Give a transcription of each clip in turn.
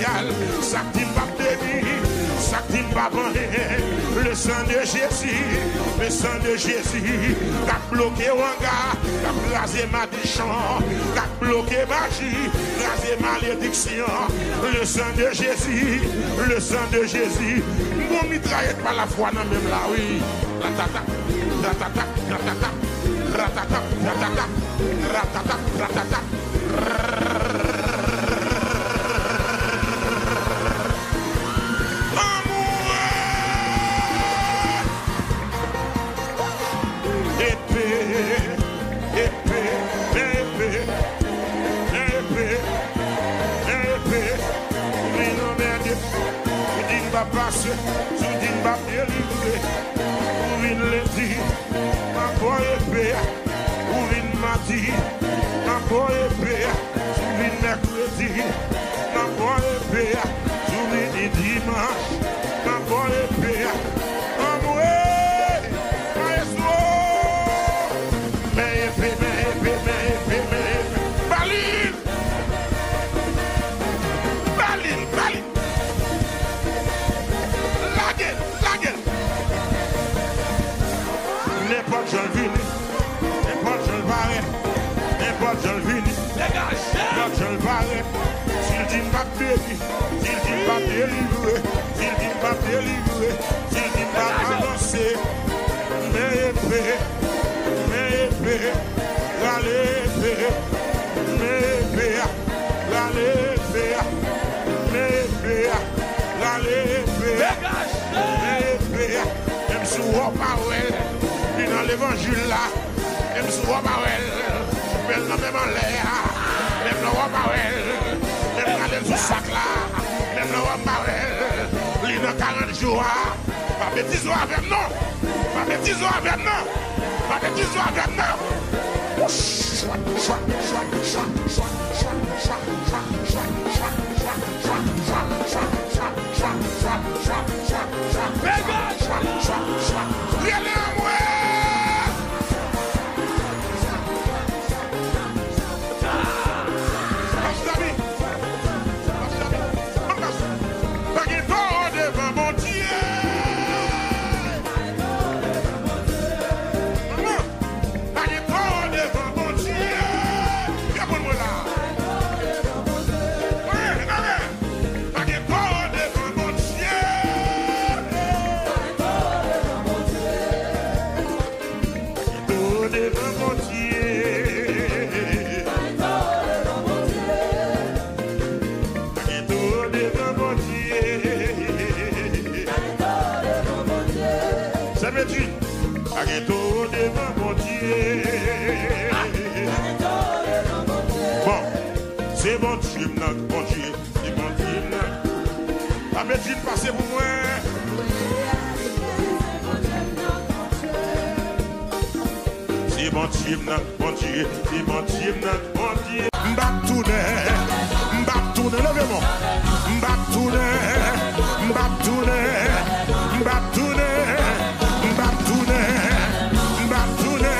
spécial. Ça qui m'a béni, ça qui m'a bandé. Le sang de Jésus, le sang de Jésus, qui a bloqué Wanga, qui a rasé ma déchant, qui a bloqué magie, rasé malédiction. Le sang de Jésus, le sang de Jésus. Mon mitraillette par la foi dans même là, oui. Ratata, ratata, ratata, ratata, ratata, ratata, ratata. Passer, tu dis pas délivrer, ou une lundi, encore épée, ou une mardi, encore épée, ou une mercredi, encore épée, ou une dimanche, encore épée, amoué, maestro, mais épée, Baline, Baline, Baline. N'importe je le n'importe je le barre, n'importe je le n'importe je le barre. S'il dit pas béni, s'il dit pas délivrer, s'il dit pas délivrer, s'il dit pas avancer, mais épée, la l'épée, mais épée, la l'épée, mais épée, la l'épée, mais épée, même sous Wopawel. Dans l'évangile là, même si on va même dans même en l'air, même dans Wopawel, même dans les sacs là, même dans Wopawel, il y a 40 jours, pas bêtise avec non, pas bêtise avec non, pas bêtise avec non. C'est bon Dieu, bon Dieu, c'est bon Dieu. La médecine passée pour moi. C'est bon Dieu, bon Dieu, c'est bon Dieu, bon Dieu. M'bap tourner, levez-moi. M'bap tourner, m'bap tourner, m'bap tourner, m'bap tourner, m'bap tourner,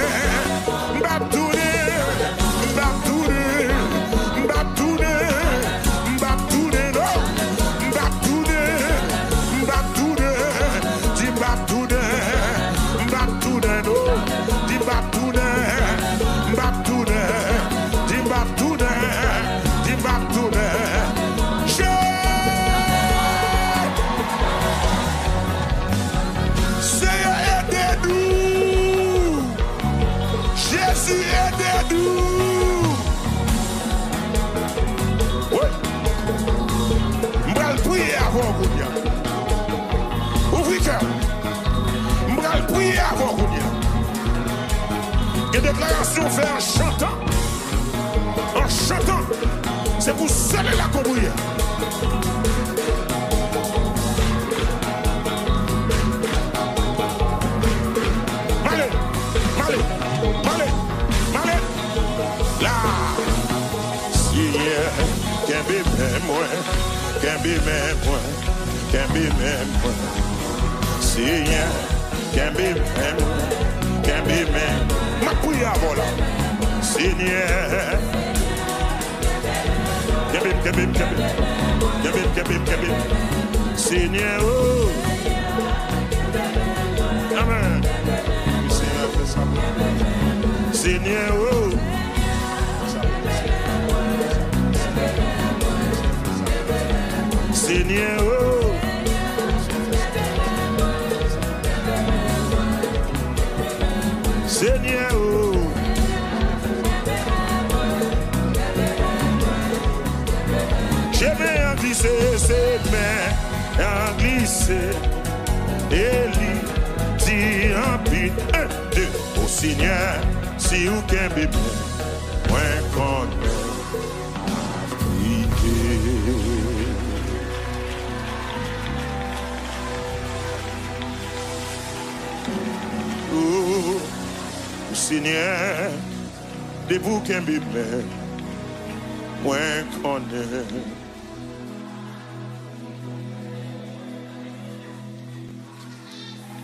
m'bap tourner, m'bap tourner. Et déclaration fait en chantant. En chantant. C'est pour sceller la cambouille. Malé. Là. Seigneur, qu'un bébé moi. Seigneur, qu'un bébé ma prière, voilà. Seigneur, Seigneur, oh. Amen. Seigneur, oh. Seigneur, oh. Seigneur, oh. Je vais en glisser cette main, en glisser, et lui dit en pile, 1, 2, au Seigneur, si vous qu'aimez bien, moi qu'on a prié. Oh, Seigneur, de vous qu'aimez bien, moi qu'on a.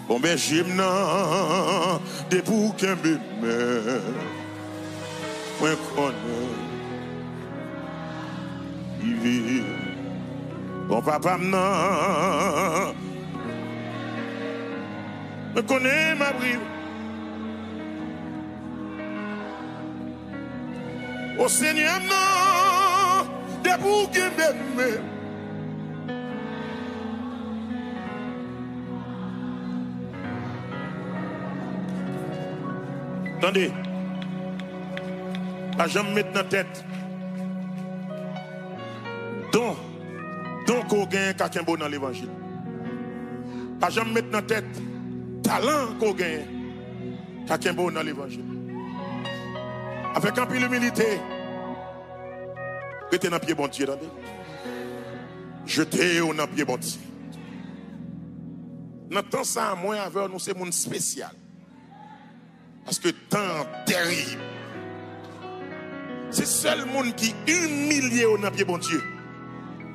Bon ben j'aime non des bouquins bébés moi connais il vit bon papa non me connais ma brille au Seigneur non des bouquins bébés. Attendez, pas jamais mettre dans la tête. Donc qu'on gagne quelqu'un bon dans l'évangile. Pas jamais mettre dans la tête. Talent qu'on gagne quelqu'un bon dans l'évangile. Avec un peu d'humilité, restez dans le pied bon Dieu, attendez. Jetez dans le pied bon Dieu. Dans temps ça, moi avec nous, c'est monde spécial. Parce que temps terrible. C'est seul le monde qui humilie au pied bon Dieu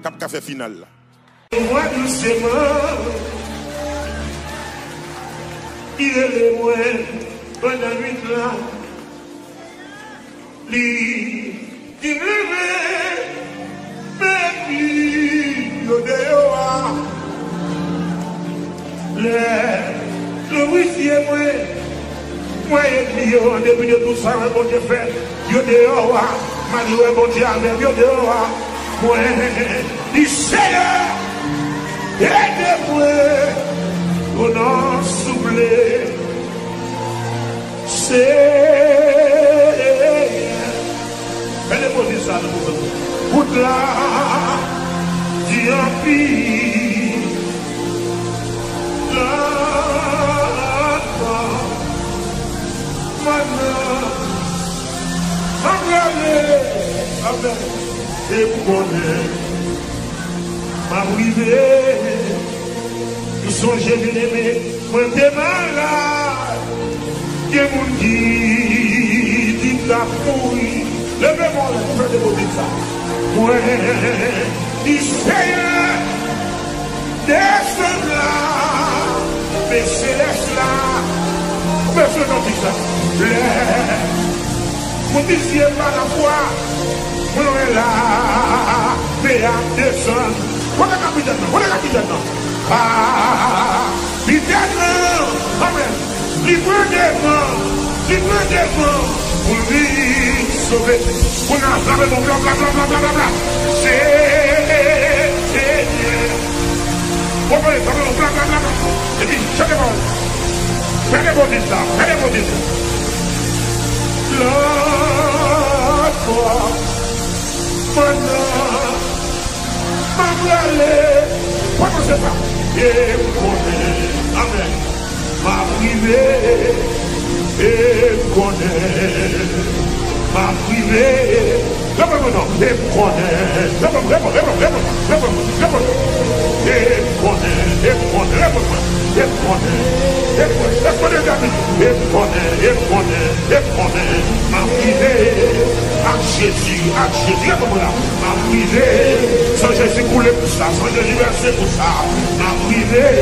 qui a fait final là. Moi doucement, il est le moins pendant la nuit là. Qui me met, le huissier moi et en début de tout ça, bon Dieu fait, Dieu dehors, malgré bon Dieu avec Dieu dehors, moi, il Seigneur, aidez-moi, au nom soufflé, c'est, faites-moi dire ça, pour là, Dieu en prie, là, et vous connaissez ma privée, ils sont bien-aimés, moi t'es malade, que mon dit la fouille, levez-moi le frère de vos ça. Moi, il Seigneur, descends là, mais céleste là, personne n'a dit ça. Mon disiez pas la foi. On est là, mais à descendre. On est capitaine, on est capitaine. Ah, littéralement, amen. Libre des mains, pour lui sauver. On a fait mon blanc, bla. C'est Dieu. On va aller faire mon blanc, bla. Et puis, chacun va. Faites vos dix là, faites vos dix. La foi. Et amen. Ma privée, et connaît, ma privée, Jésus, ma privée, sans Jésus couler pour ça, sans Jésus verser pour ça, ma privée,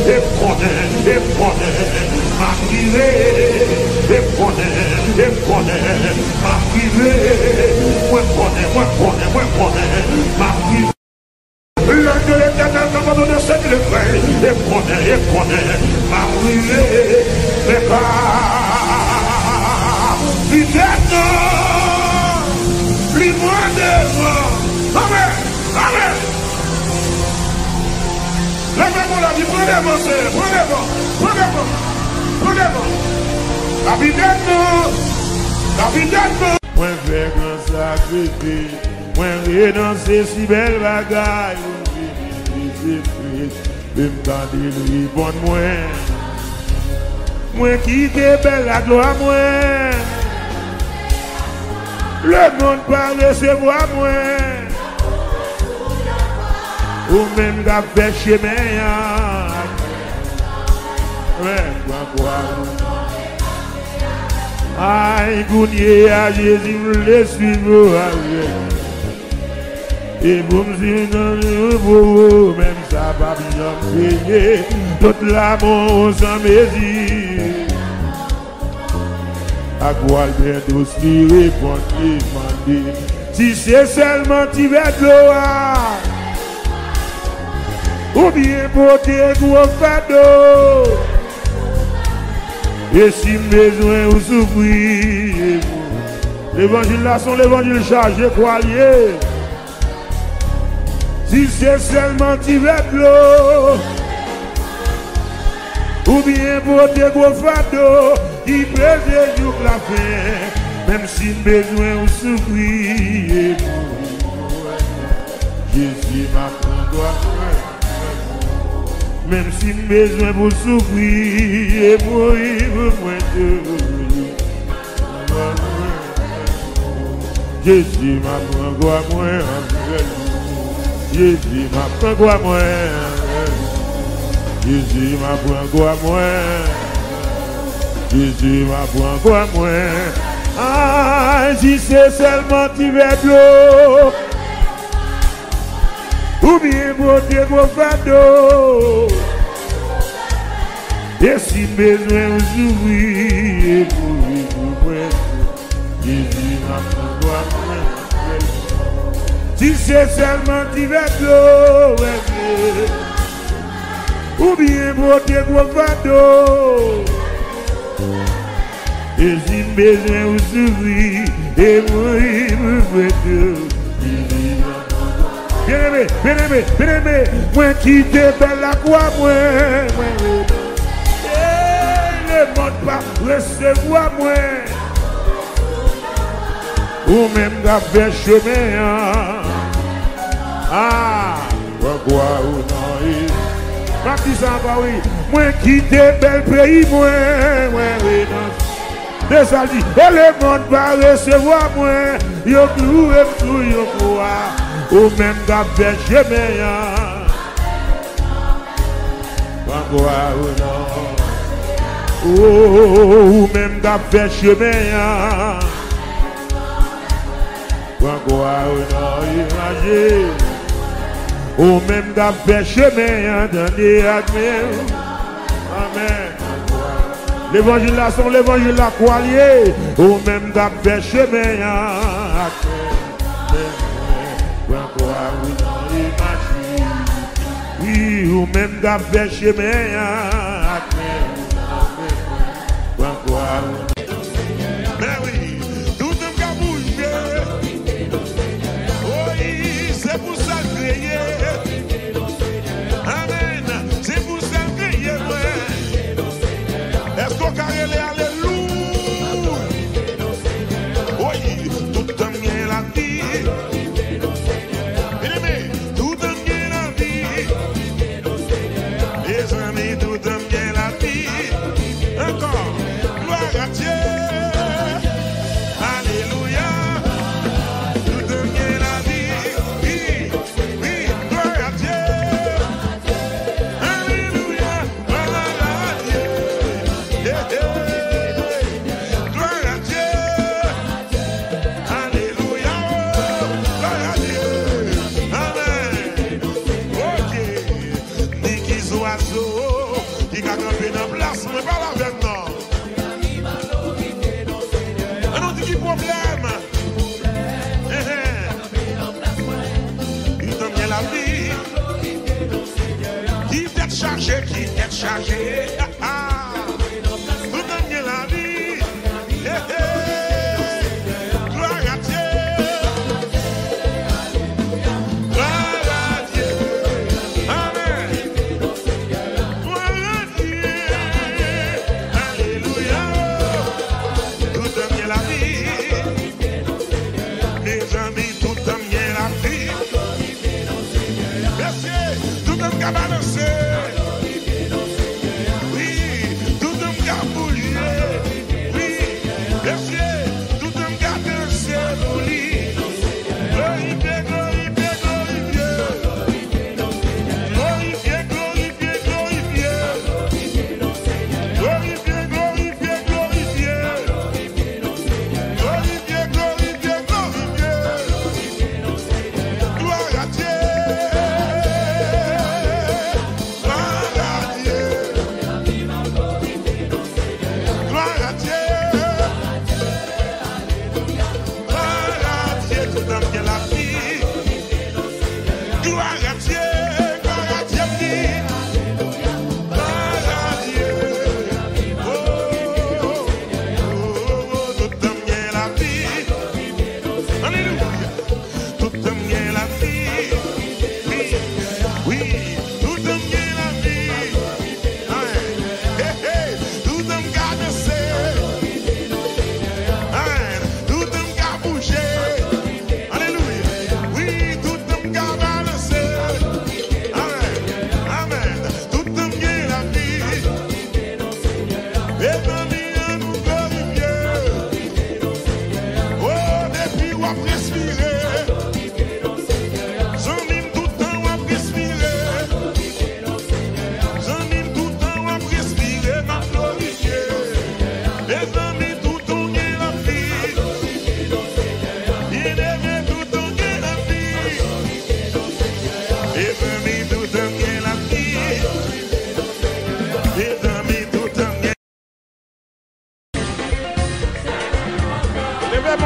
et connaît, ma privée, et connaît, ma privée, moi connaît, connaît ma vie. L'œil de l'éternel n'a pas donné cette le frère. Et connaît ma brûlée. Mais pas fidèle. Lis-moi devant. Amen. Amen. Lèvez-moi la vie. Prenez-moi, c'est. Prenez-moi. Prenez-moi. Prenez-moi. La fidèle. La fidèle. Moi, faire grand sacrifice. Moi, renoncer si belle bagaille. Je me garde lui bon moi. Moi quitte belle la gloire moi. Le monde pas recevoir moi. Ou même qu'a fait chemin. Aïe, gounier à Jésus, le suivre avec. Et vous me dites, non, même ça va bien payer. Toute l'amour sans mesure. À quoi le bien d'aussi répondre, demander. Si c'est seulement tu veux de l'eau. Ou bien porter gros fardeau. Et si besoin ou souffrir. L'évangile là sont l'évangile chargé quoi lier. Si c'est seulement tu veux de l'eau, ou bien pour tes gros fardeaux, qui plaisent jour la fin, même si besoin ou souffrir. Jésus m'apprend toi, même si besoin pour souffrir et mourir pour moi de Jésus m'apprend quoi moi. Jésus m'apprend quoi moi. Jésus m'apprend quoi moi. Jésus m'apprend quoi moi. Ah, si c'est seulement tu veux de l'eau, ou bien pour tes gros fardeaux, et si besoin aujourd'hui, Jésus m'apprend quoi moi. Si c'est seulement tu veux de l'eau, ou bien pour tes gros fardeaux, et si besoin ou souffrir, et mourir pour Dieu. Bien-aimé, bien-aimé, bien-aimé, moi qui te belle la croix, moi. Le monde pas recevoir moi. Ou même qu'à faire chemin. Ah, pourquoi ou non? Ma petite samba, oui. Moi qui te bel pays, moi. C'est ça dit. Et le monde va recevoir moi. Yo clou et tout, yo quoi. Ou même qu'à faire chemin. Pourquoi ou non? Ou même qu'à faire chemin. Pourquoi ou non, imagine. Ou même qu'à faire chemin, attendez, admire. Amen. L'évangile là sont l'évangile là quoi lié. Ou même qu'à faire chemin, pourquoi ou non, imagine. Oui, ou même qu'à faire chemin, pourquoi ou non. Mais oui. C'est pour ça que Amen. C'est pour ça que est-ce qu'on carré les alléluia? Oui, tout le temps bien la vie. Bien-aimé, tout le temps bien la vie. Les amis, tout le temps bien la vie. Encore, gloire à Dieu. Alléluia. Tout le temps bien la vie. chargé, qui est chargé. Tout donner la vie. Gloire à Dieu. Gloire à Dieu. Amen. Gloire à Dieu. Alléluia. Tout donner la vie. Mes amis, tout donner la vie. Merci. Tout donner la vie.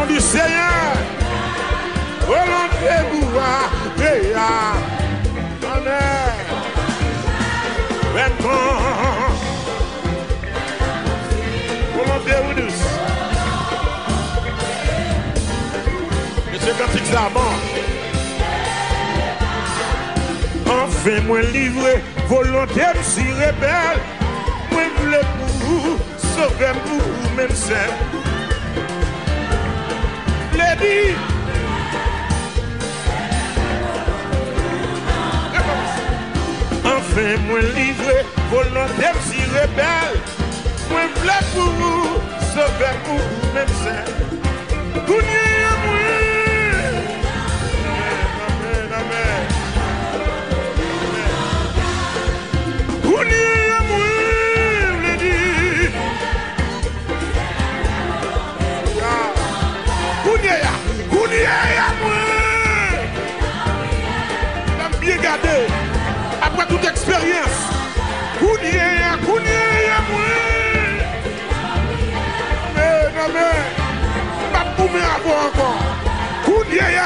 Du Seigneur, volonté-vous, Amen. Volonté-vous douce. Monsieur Cantique Zarban. Enfin, moi livré, volonté si rebelle. Moi voulais pour vous, sauver pour vous, même seul. Lady. Enfin, moi livré, volontaire si rebelle. Moi voulais pour vous, sauver pour vous, même seul. Gounier à moi. Amen, amen. Gounier à moi, Lady. Gounier à moi. T'as bien gardé. Après toute expérience. Gounier à moi. Mais, pas pour me avoir encore. Gounier à.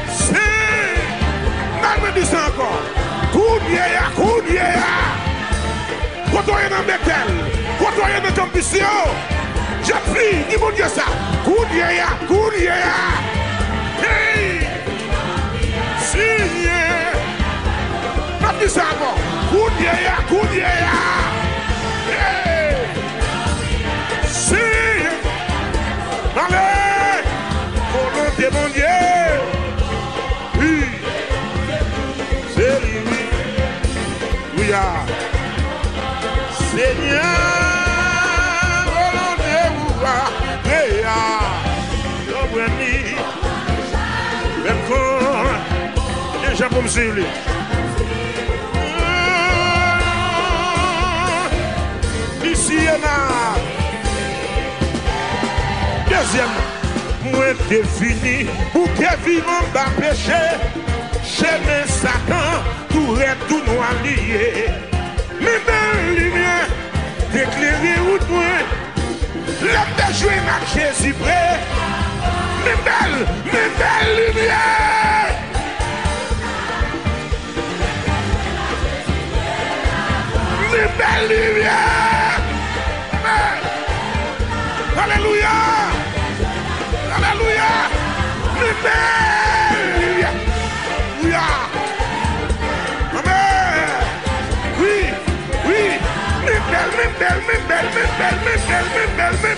C'est. N'a me dit ça encore. Gounier à. Côtoyer dans Bethel. Côtoyer dans Campisio. J'ai pris, dis mon Dieu ça. Gounier à. Hey! Signé! Pas dit ça encore. Gounier à. Hey! Signé! Allez! Volonté mon Dieu! Oui! C'est lui! Oui! Seigneur! Déjà pour me suivre. Ici, il y en a. Deuxième, moi défini pour que vivant bas péché. Chez mes Satan, tout est tout noir lié. Mais belle lumière, d'éclairer route moi. L'homme de jouer avec Jésus près. Mais belle lumière. belle lumière. Alléluia. Alléluia. Plus belle lumière. Amen. Oui, oui. Plus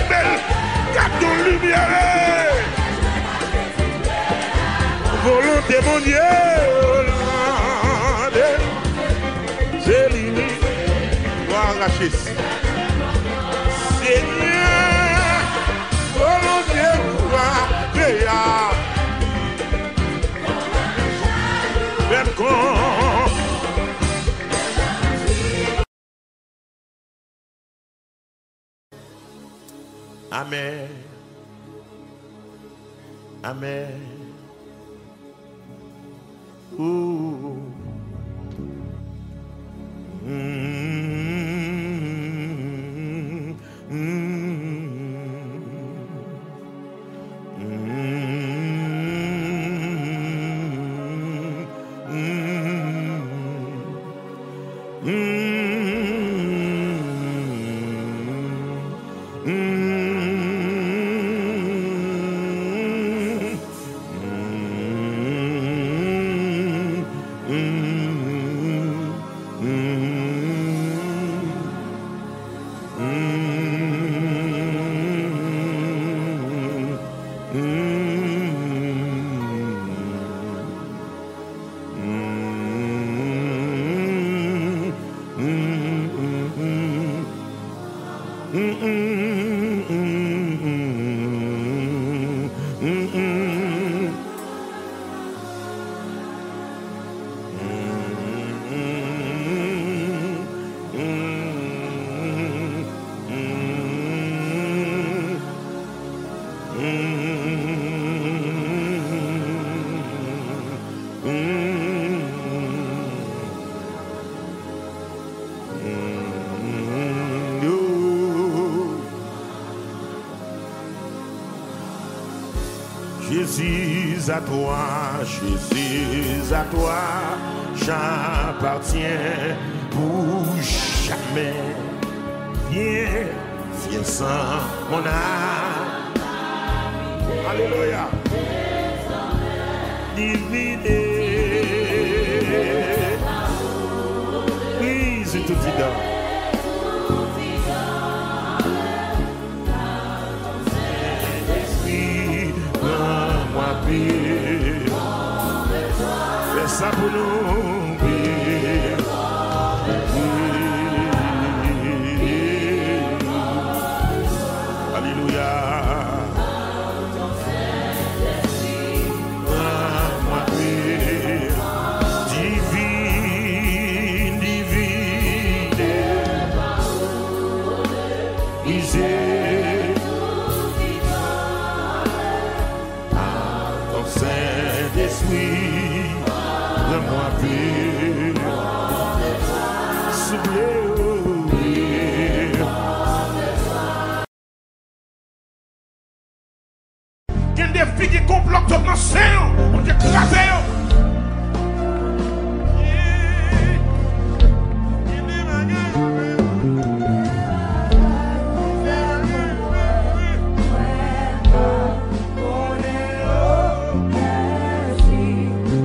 belle. Garde ton lumière. Volonté mon Dieu. C'est limite. Gloire à Jésus. Seigneur, volonté pouvoir créer. Même quand Amen. Amen. Ooh. Jésus à toi, j'appartiens pour jamais. Viens, viens sans mon âme. Alléluia. Diviné. Oui, c'est tout dedans. Fais ça pour nous. Alléluia. Divine, divine. Saint-Esprit, donne-moi plus. Il y a des filles qui complotent dans le sein, on dit écraser.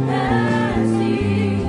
Merci,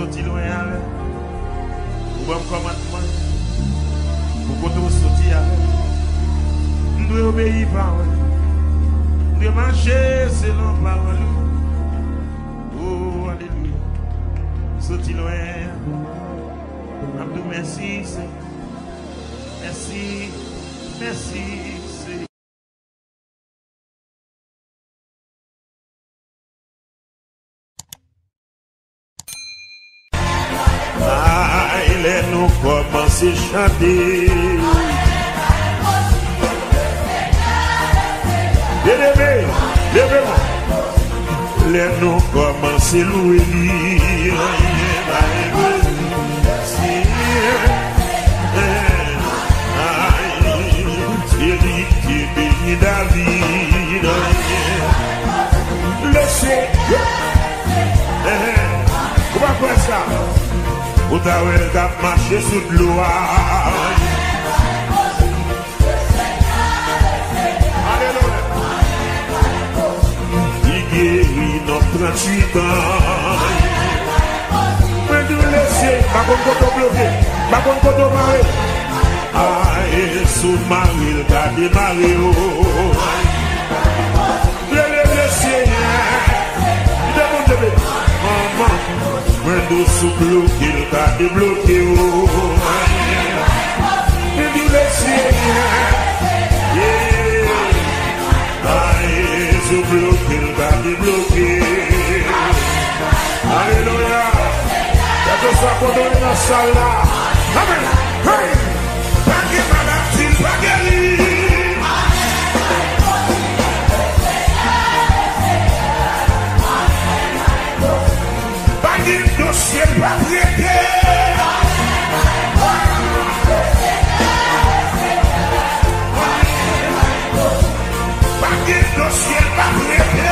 sorti loin avec. Pour bon commandement. Pour qu'on sorti avec. Nous devons obéir par eux. Nous devons marcher selon parole. Oh, alléluia. Sorti loin. Abdou, merci, merci, merci. Nous commençons à chanter. Levez-moi. Nous commençons à louer. Celui qui bénit David. Laissez. Comment faire ça? Vous avez marché sous l'eau. Alléluia. Il guérit nos 38 ans. Mais nous laissez, pas comme quand on bloqué, pas comme quand on marre. Ah, et sous mari, il a démarré. Le laissez, il demande de maman. Mais nous sous bloqué, il a débloqué. Mais nous laissez, ah, et sous bloqué, il a débloqué. Alléluia. Il y a que ça qu'on donne dans la salle là. Amen. Hey. Pas que malade, pas guéri. Pas de dossier, pas traité. Pas de dossier, pas traité.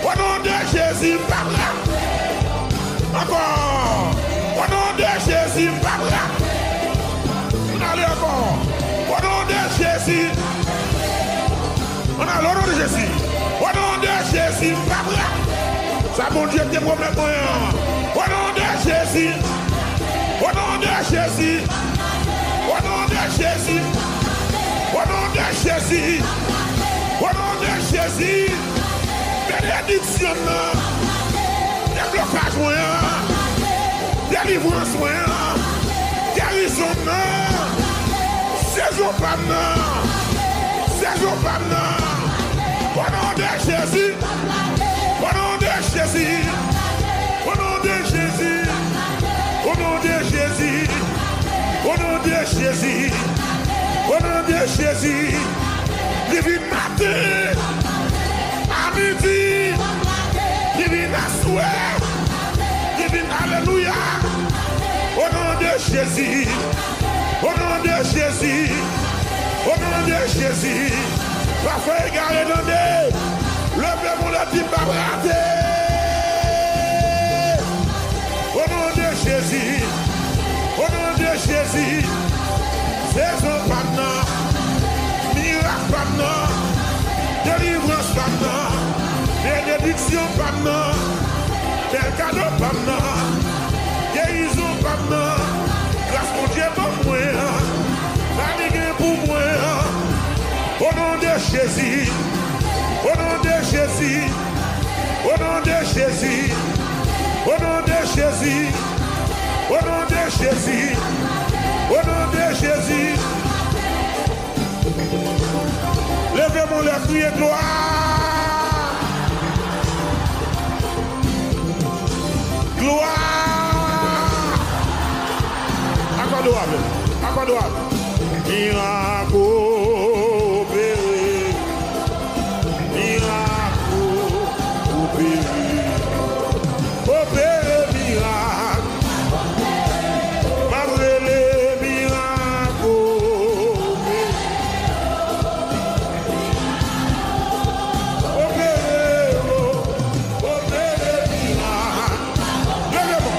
Au nom de Jésus, encore. Au nom de Jésus, on allait encore. Au nom de Jésus, on a le nom de Jésus. Au nom de Jésus, ça mon Dieu des problèmes. Au nom de Jésus, au nom de Jésus, au nom de Jésus, au nom de Jésus, au nom de Jésus. Bénédiction, déblocage moyen, délivrance moyen, guérison, saison pas au nom de Jésus, au nom de Jésus, au nom de Jésus, au nom de Jésus, au nom de Jésus, au nom de Jésus, divine matin. Midi, divine assoir, divine alléluia, au nom de Jésus, au nom de Jésus, Au nom de Jésus, parfait égaré dans des. Levez-moi la petite babrate. Au nom de Jésus, au nom de Jésus, saison maintenant, miracle maintenant, délivrance maintenant, bénédiction maintenant, bel cadeau maintenant, guérison maintenant, grâce mon Dieu pour moi, la ligue pour moi, au nom de Jésus, au nom de Jésus, au nom de Jésus, au nom de Jésus, au nom de Jésus, au nom de Jésus. Levez-moi le cri et gloire. Gloire. Accorde-moi. Miracle opéré. Miracle opéré. Opéré miracle. Malgré les miracles. Opéré miracle. Levez-moi.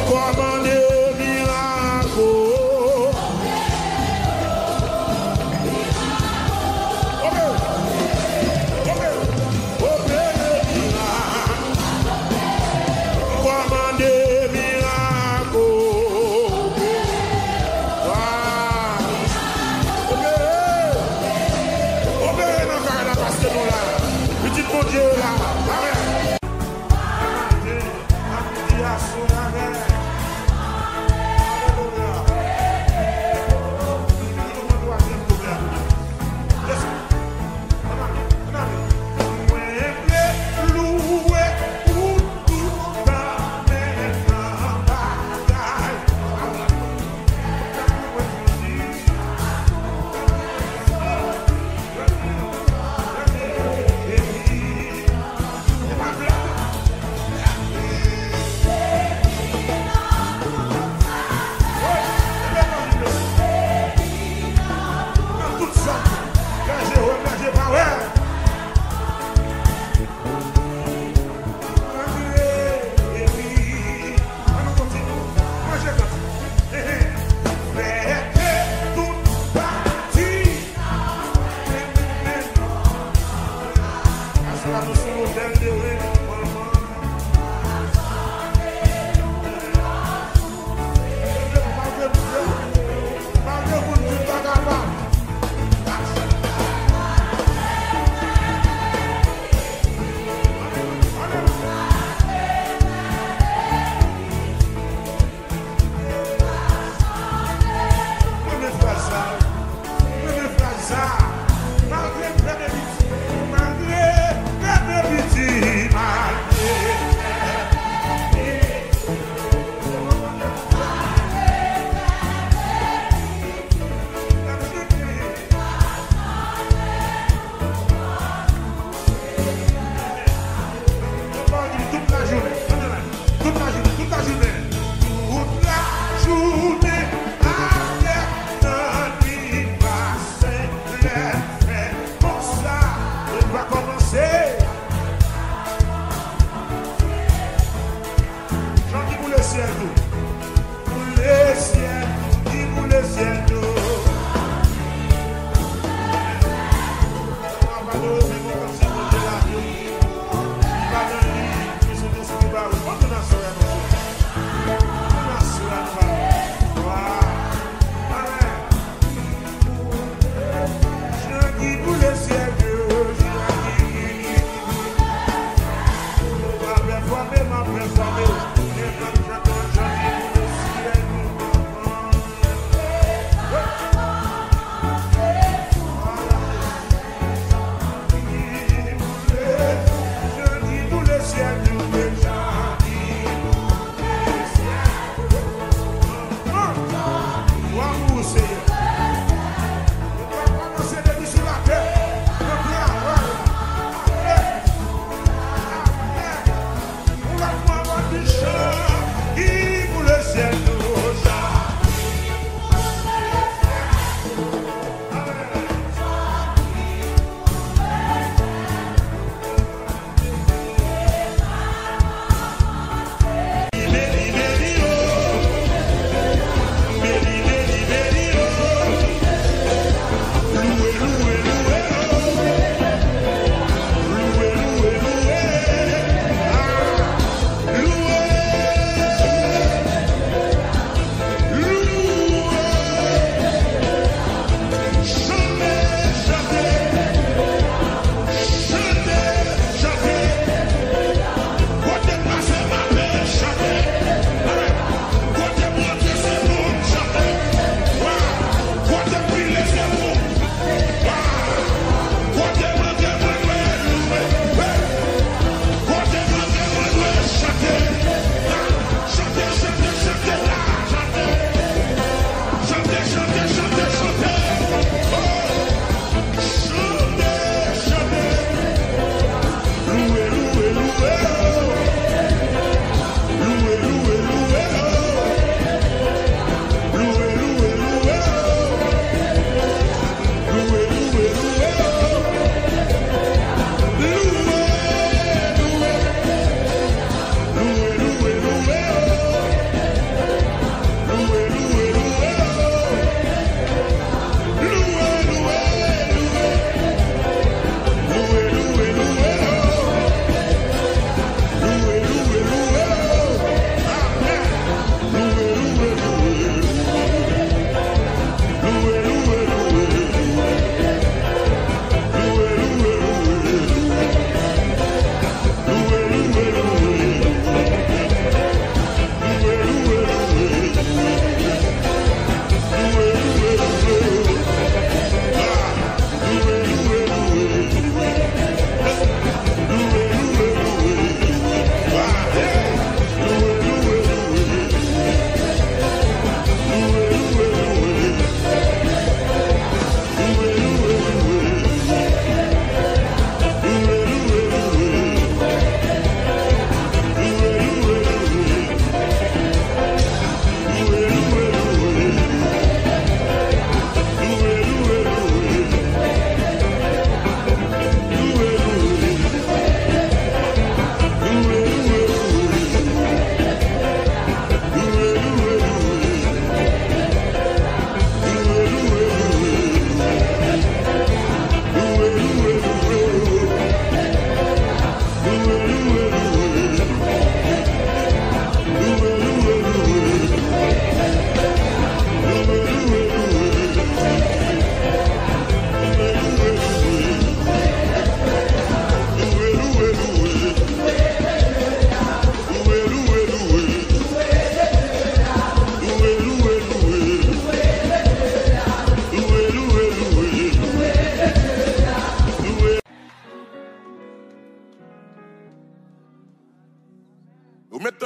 Commandez miracle.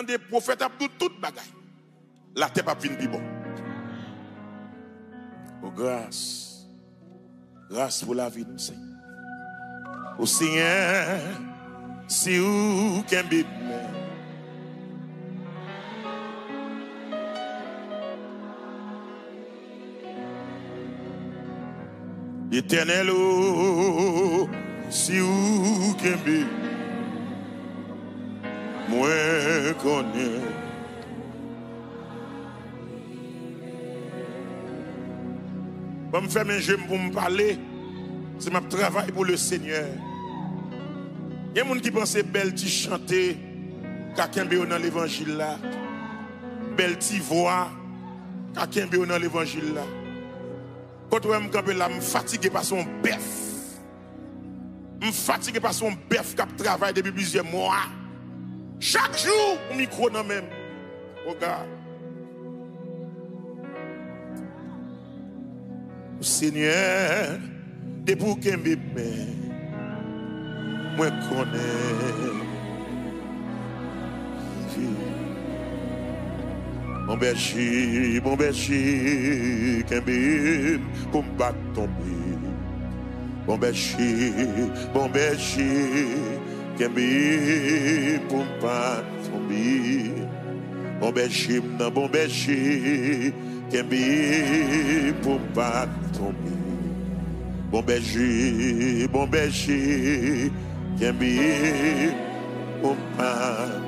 des prophètes à toute bagaille. La terre pas venir plus bon. Oh grâce. Grâce pour la vie nous Seigneur. Au Seigneur, c'est où qu'un bébé. Éternel, oh, c'est où qu'un bébé. Moi connais. Je me faire mes jeux pour me parler. C'est mon travail pour le Seigneur. Il y a des gens qui pensent belle ti chanter, quelqu'un dans l'évangile là. Belle ti voix, quelqu'un dans l'évangile là. Quand je me campe là, je suis fatigué par son bœuf. Je suis fatigué par son bœuf qui travaille depuis plusieurs mois. Chaque jour, au micro non même. Regarde. Seigneur, de pour qu'un bébé, moi connais. Mon berger, qu'un bébé, pour me battre tomber. Mon berger, qu'un bébé, pour me battre tomber. Bon berger, qu'un bébé, pour me battre tomber. Bon berger, qu'un bébé, pour me battre.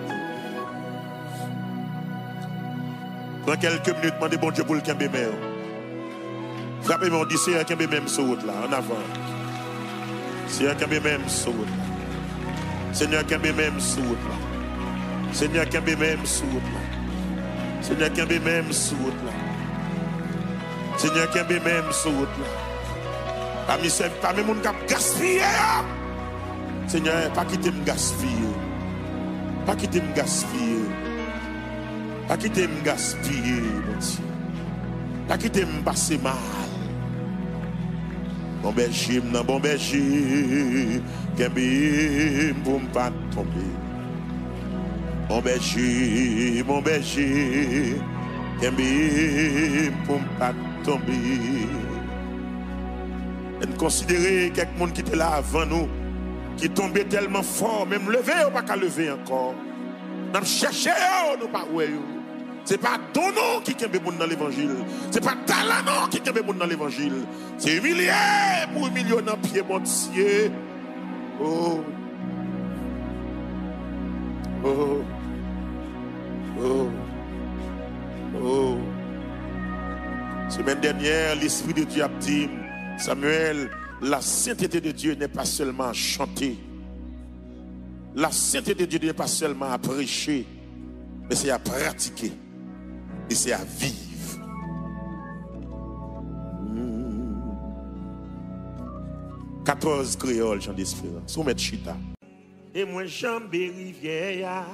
Dans quelques minutes, demandez bon Dieu pour le Kembe Mère. Frappez-moi, on dit c'est un Kembe même sur route là, en avant. C'est un Kembe même sur route là. Seigneur Kembe même sur route là. Seigneur Kembe même sur route là. Seigneur Kembe même sur route là. Seigneur Kembe même sur route là. Parmi mon cap gaspiller. Seigneur, pas quitter me gaspiller. Pas quitter me gaspiller. Pas quitter me gaspiller, mon Dieu. Pas quitter me passer mal. Bon berger, Kembe pour me pas tomber. Bon berger, Kembe pour me pas tomber. Et considérer quelqu'un qui était là avant nous, qui tombait tellement fort, même lever ou pas qu'à lever encore. Nous cherchons, nous pas où. C'est pas ton nom qui est bon dans l'évangile. C'est pas talent qui est bon dans l'évangile. C'est humilié pour humilier dans pied mon Dieu. Oh. Oh. Oh. Oh. Semaine dernière, l'Esprit de Dieu a dit, Samuel, la sainteté de Dieu n'est pas seulement à chanter. La sainteté de Dieu n'est pas seulement à prêcher, mais c'est à pratiquer. Et c'est à vivre. 14 créoles, Jean d'Espérance. Soumet chita. Et moi, jambé rivière.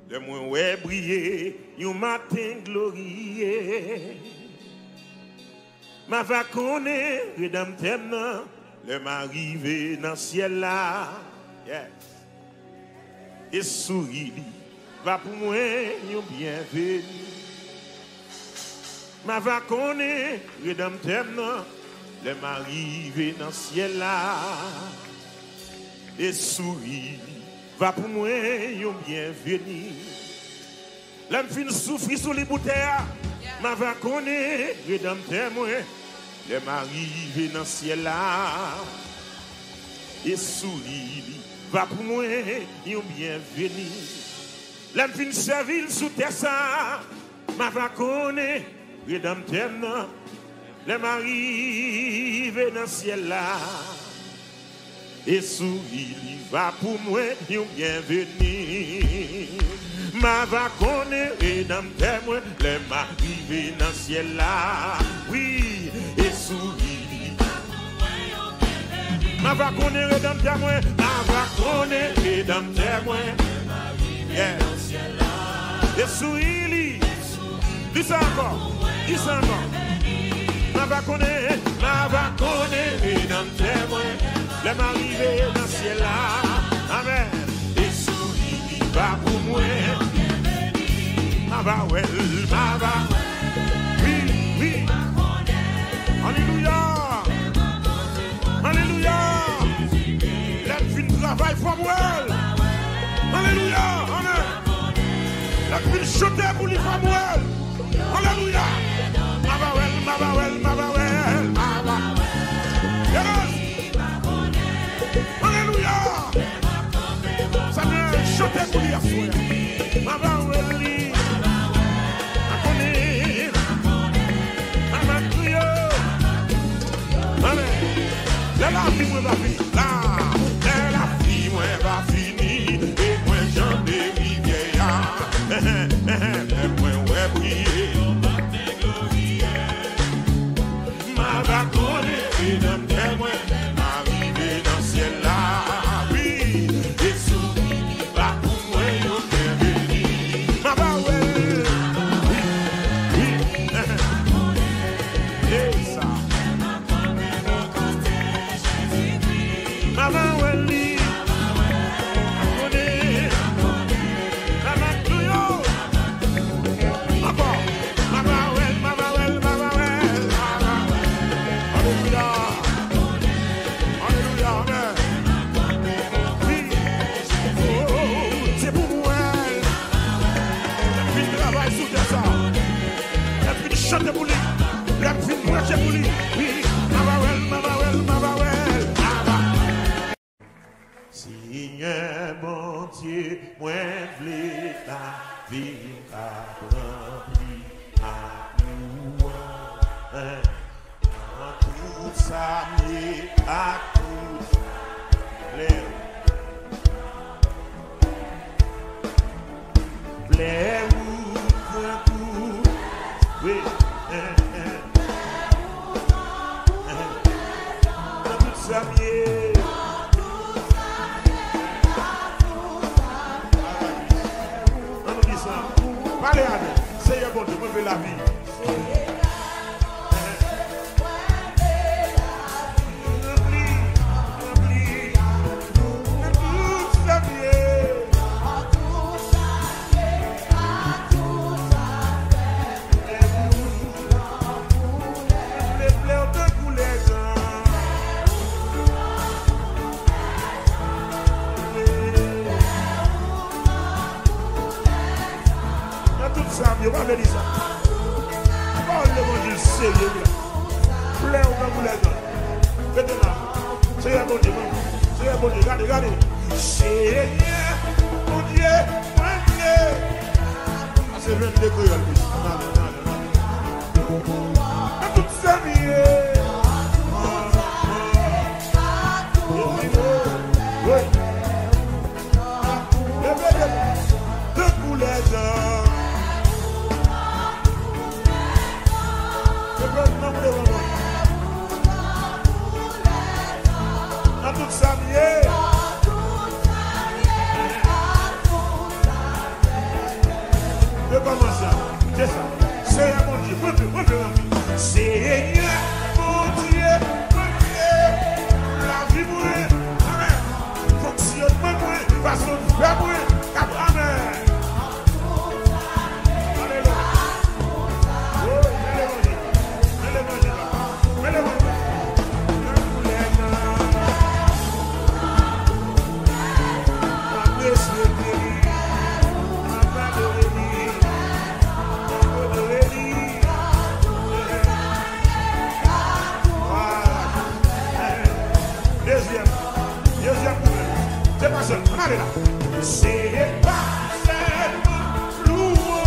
Le moi, ouais, briller. Un matin glorieux. Ma va connaître, redempteur, le m'arriver dans le ciel là. Yes. Et souris. Va pour moi, nous bienvenue. Ma va connaître, rédempteur, le m'arriver dans le ciel là. Et souris, va pour moi, nous bienvenue. L'homme fin souffrir sous les bouteilles. Ma va connaître, rédempteur, le m'arriver dans le ciel là. Et souris, va pour moi, nous bienvenue. L'homme fin servile sous terre ça, ma va connaître, rédempteur, le m'arrive dans le ciel là. Et souris, va pour moi, nous bienvenue. Ma va connaître, rédempteur, le m'arrive dans le ciel là. Oui, et souris. Ma va connaître, rédempteur, ma va connaître, rédempteur, yeah. Et souris, dis ça encore, Ma va connaître, rédempteur, le m'arriver dans le ciel là. Amen. Et souris, va puis chanter pour lui Samuel. Alléluia. Mabawel, Mabawel, Mabawel, Mabawel. Yes. Alléluia. Samuel, chanter pour lui Samuel. Mabawel, Mabawel. La vie moi va finir, la vie moi va finir, et moi j'en ai rivière, mais moi ouais briller, ma va connaître et dans tel moi, arriver dans ciel là, oui, et souris va pour moi yo bien béni, ma va ouais, oui, et ça. Mama Welly, Mama Tuyo, Mama Well, Mama Well, Mama Well, Alléluia, Alléluia, Amen. Oui, oh, c'est pour moi. La vie travaille sous ça. La vie chante pour lui. La vie marche pour lui. Oui, Mama Well, Mama Well, Mama Well. Seigneur mon Dieu, moi v'lais la vie à remplir à louange. En tout ça, mais à tout plaît. Plaît ou tout, oui. En tout ça, mais allez, allez, Seigneur bon Dieu, moi je veux la vie. On va venir ça. Parle de mon Dieu sérieux là. Plein au vous les gars. Maintenant, Seigneur mon Dieu, Seigneur mon Dieu, regardez, regardez. Seigneur mon Dieu, mon Dieu. Ah, c'est vrai de l'école. À toute sa vie. Oui. Debout les gens. À toute sa vie. Je commence ça. C'est ça. Seigneur mon Dieu, Seigneur mon Dieu, la vie mourir. Amen. Fonctionne moi, façon de faire moi. Amen. Deuxième problème. C'est pas seul. On allez là. C'est pas seulement louange.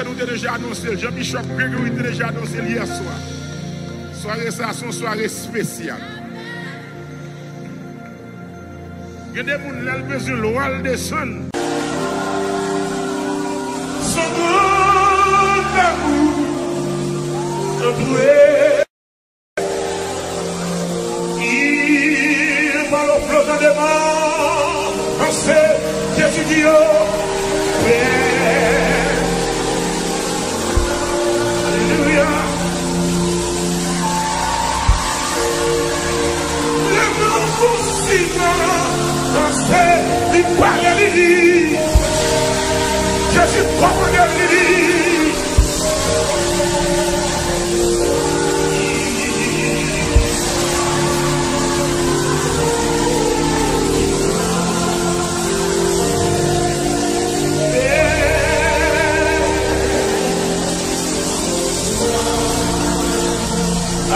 nous avons déjà annoncé, Jean-Bishop Grégory a déjà annoncé hier soir. Soirée ça, son soirée spéciale. Il y a des gens qui ont besoin de l'oral descendre. Son grand amour, il va le flottant des morts, penser, Jésus dit, Alléluia. Le nom possible, penser, il parle à l'île. Jésus propre de l'île.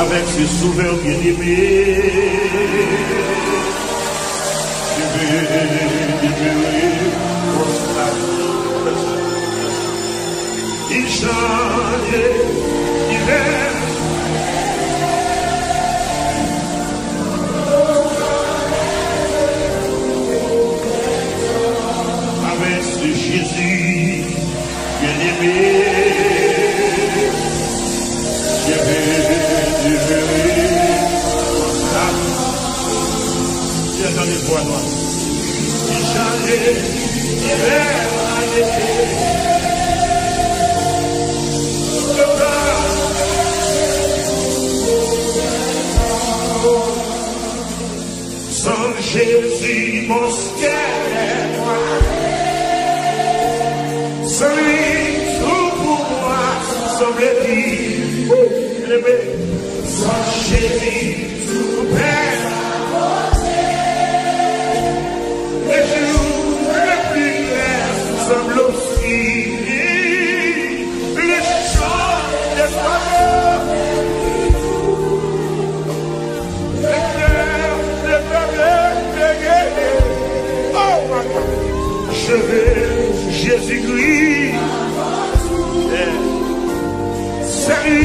Avec ses souverains bien-aimés, il change l'hiver. Avec ce Jésus bien-aimé, dans les bois noirs. Il changeait l'hiver à l'été. Sans Jésus, mon ciel est noir. Sans lui, tout pour moi semble-t-il. Sans Jésus, tout perd. Les jours les plus clairs semblent aussi les chants des oiseaux. Les cœurs des peuples dégainés. Oh my God. Je veux Jésus-Christ. C'est lui.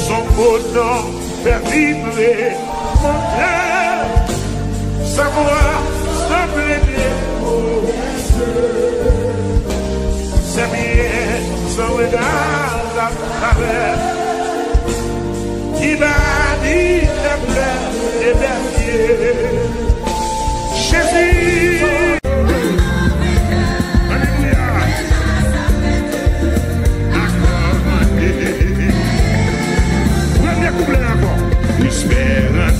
Son nom fait vibrer mon cœur, sa voix semble aimer. Ses miens sont dans la travers qui bannit les plaies et berniers. Jésus. Espérant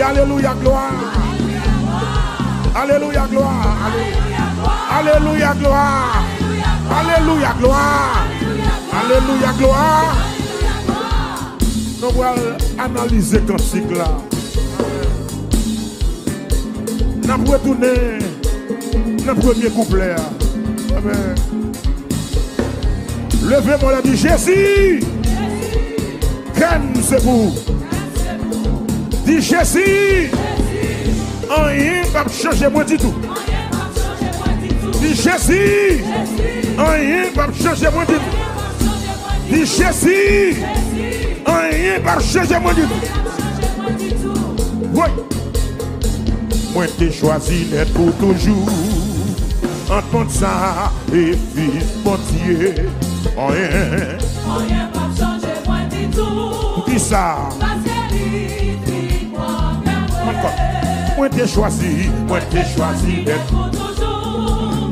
Alléluia, gloire. Alléluia, gloire. Alléluia, gloire. Alléluia, gloire. Alléluia, gloire. Nous allons analyser le cantique là. Nous allons retourner dans le premier couplet. Amen. Levez-moi la dit Jésus. Qu'est-ce c'est vous? Dis Jésus. Rien ne va changer moi du tout. Dis Jésus. Rien ne va changer moi du tout. Dis Jésus. Rien ne va changer moi du tout. Oui. Moi t'ai choisi d'être pour toujours. Entendre ça et fils mon Dieu. Rien. Rien va changer moi du tout. Dis ça. Moi t'ai choisi d'être pour toujours.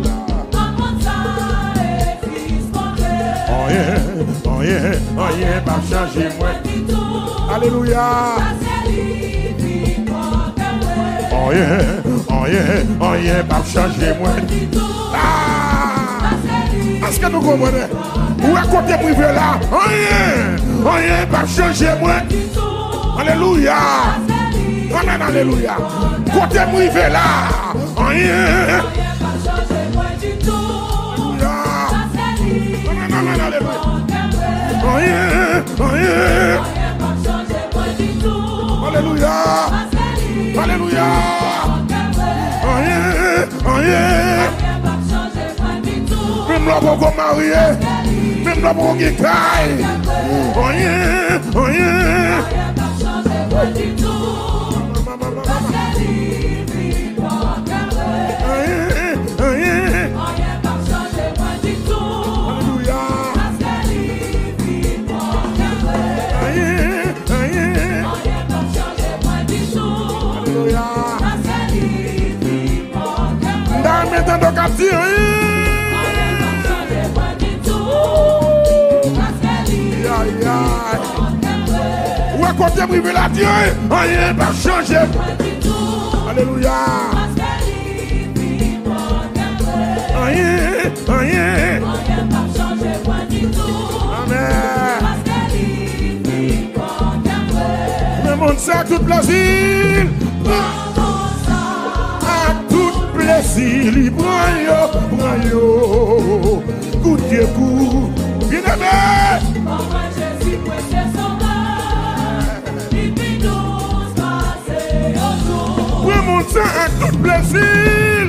Rien va changer moi du tout. Alléluia. Rien va changer moi du tout. Est-ce que nous comprenons? Où est côté privé là? Rien va changer moi du tout. Alléluia. Amen, alléluia. Côté privé là, rien. Amen, alléluia. Rien. Alléluia. Alléluia. Rien. Même là pour qu'on marie, même là pour qu'on caille. Rien. Où côté privé la Dieu, rien va changer. Alléluia. Rien. Amen. Le monde ça tout plaisir. Plaisir, il prend yo, goûtez coup, bien aimé. Moi Jésus, précieux sauveur, il vit nous passer autour. Oui, mon sang à tout plaisir,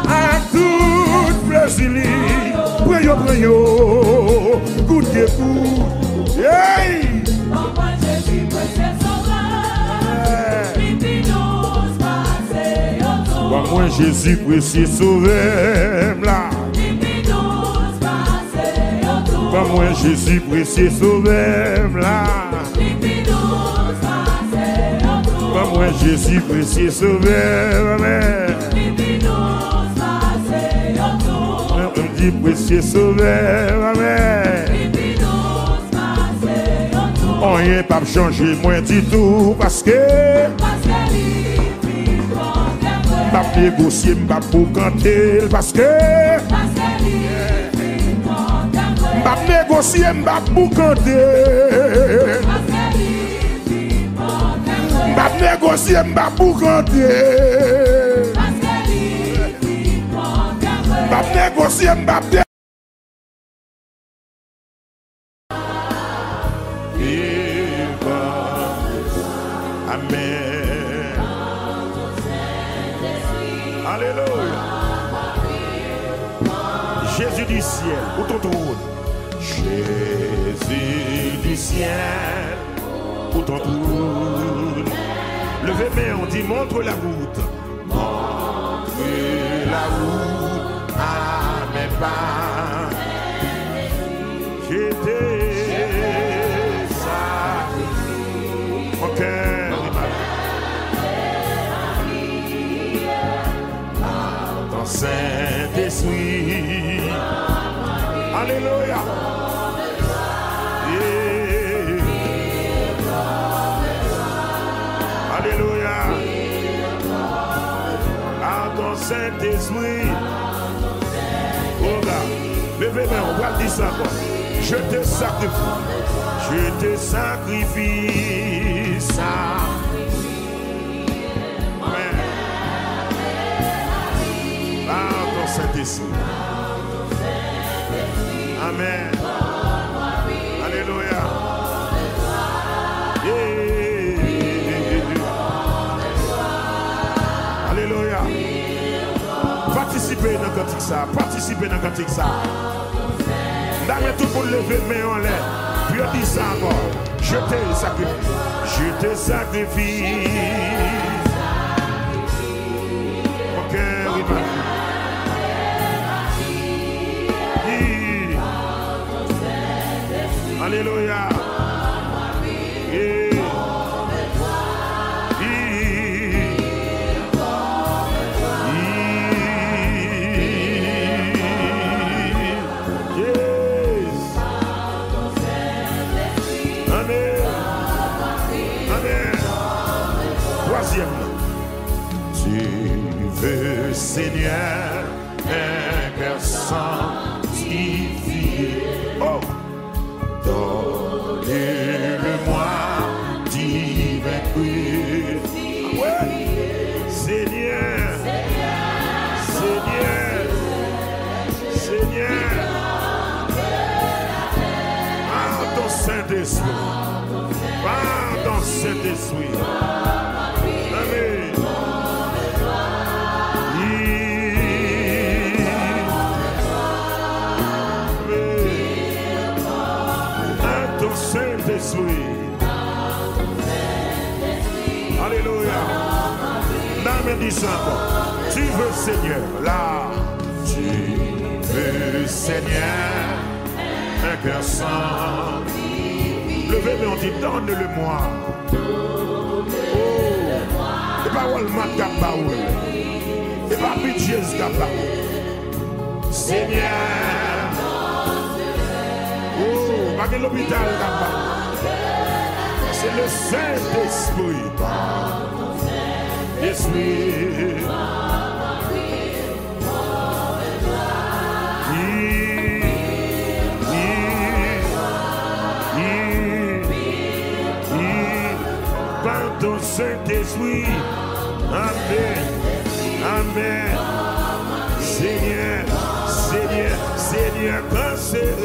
à tout plaisir, prends yo, goûtez coup, hey. Moi Jésus, précieux sauveur, il vit nous passer autour. Moi Jésus précieux sauveur là. Moi Jésus précieux sauveur là. Moi Jésus précieux sauveur. On dit précieux sauveur. rien pas changer moins du tout parce que m'a négocié m'a pour canter parce que m'a négocié m'a pour canter m'a négocié m'a pour canter m'a négocié m'a Amen. Alléluia. Jésus du ciel, où ton trône? Jésus du ciel, où ton trône? Levez main, on dit montre la route. Montre la route à mes pas. J'étais ça. Mon cœur ton Saint-Esprit. Alléluia. Yeah. Alléluia. À ton Saint-Esprit. Oh là, levez-moi, on va dire ça encore. Je te sacrifie. Je te sacrifie ça. Amen. Par ton Saint-Esprit. Amen. Alléluia. Yeah. Alléluia. Participez dans le cantique ça. Participez dans le cantique ça. D'ailleurs, tout le monde lever main en l'air. Puis on dit ça encore. Je te sacrifie. Je te sacrifie. Mon cœur est battu. Alléluia. Tu veux, Seigneur, un cœur sanctifié. Oh, donne-le-moi, divin Christ. Ouais. Seigneur, Seigneur, Seigneur, par ton Saint-Esprit, par ton Saint-Esprit. Alléluia. L'amen dit ça encore. Tu veux, Seigneur, là. Tu veux, Seigneur, un cœur saint. Levez, mais on dit, donne-le-moi. Oh, et pas Walmart Gabaoul. Et pas Budget Gabaoul. Seigneur. Oh, pas l'hôpital Gabaoul. C'est le Saint-Esprit. Esprit. Par ton Saint-Esprit. Amen. Amen. Seigneur, Seigneur, Seigneur, quand c'est